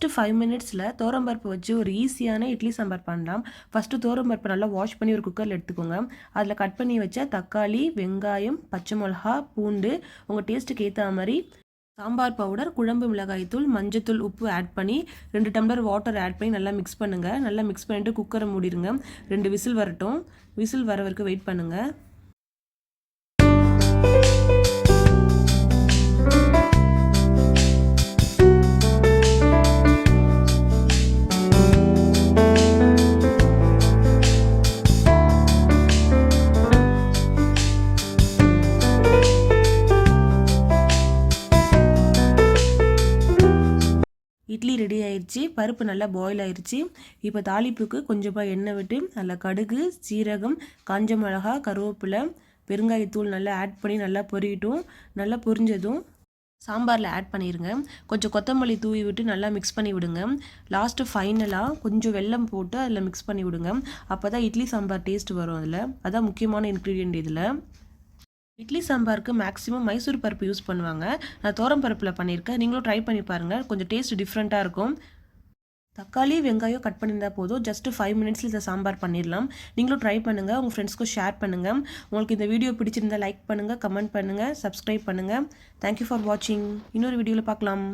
Just 5 மினிட்ஸில் பருப்பு வச்சு ஒரு ஈஸியான இட்லி சாம்பார் பண்ணலாம். ஃபஸ்ட்டு பருப்பு நல்லா வாஷ் பண்ணி ஒரு குக்கரில் எடுத்துக்கோங்க. அதில் கட் பண்ணி வச்ச தக்காளி, வெங்காயம், பச்சை மிளகா, பூண்டு உங்கள் டேஸ்ட்டுக்கு ஏற்ற மாதிரி சாம்பார் பவுடர், குழம்பு மிளகாய்த்தூள், மஞ்சத்தூள், உப்பு ஆட் பண்ணி 2 டம்ளர் வாட்டர் ஆட் பண்ணி நல்லா மிக்ஸ் பண்ணுங்கள். நல்லா மிக்ஸ் பண்ணிவிட்டு குக்கரை மூடிடுங்க. 2 விசில் வரட்டும். விசில் வர வரைக்கும் வெயிட் பண்ணுங்கள். இட்லி ரெடி ஆயிடுச்சு. பருப்பு நல்லா பாயில் ஆயிடுச்சு. இப்போ தாளிப்புக்கு கொஞ்சமாக எண்ணெய் விட்டு நல்லா கடுகு, சீரகம், காஞ்ச மிளகா, கருவேப்பிலை, பெருங்காயத்தூள் நல்லா ஆட் பண்ணி நல்லா பொரியட்டும். நல்லா பொரிஞ்சதும் சாம்பாரில் ஆட் பண்ணிடுங்க. கொஞ்சம் கொத்தமல்லி தூவி விட்டு நல்லா மிக்ஸ் பண்ணி விடுங்க. லாஸ்ட்டு ஃபைனலாக கொஞ்சம் வெல்லம் போட்டு அதில் மிக்ஸ் பண்ணி விடுங்க. அப்போ தான் இட்லி சாம்பார் டேஸ்ட் வரும். அதில் அதான் முக்கியமான இன்க்ரீடியன்ட். இதில் இட்லி சாம்பாருக்கு மேக்ஸிமம் மைசூர் பருப்பு யூஸ் பண்ணுவாங்க. நான் தோரம் பருப்பில் பண்ணியிருக்கேன். நீங்களும் ட்ரை பண்ணி பாருங்கள். கொஞ்சம் டேஸ்ட் டிஃப்ரெண்ட்டாக இருக்கும். தக்காளி, வெங்காயம் கட் பண்ணியிருந்தால் போதும். ஜஸ்ட்டு 5 மினிட்ஸில் இதை சாம்பார் பண்ணிடலாம். நீங்களும் ட்ரை பண்ணுங்கள். உங்கள் ஃப்ரெண்ட்ஸ்க்கும் ஷேர் பண்ணுங்கள். உங்களுக்கு இந்த வீடியோ பிடிச்சிருந்தால் லைக் பண்ணுங்கள், கமெண்ட் பண்ணுங்கள், சப்ஸ்கிரைப் பண்ணுங்கள். தேங்க்யூ ஃபார் வாட்சிங். இன்னொரு வீடியோவில் பார்க்கலாம்.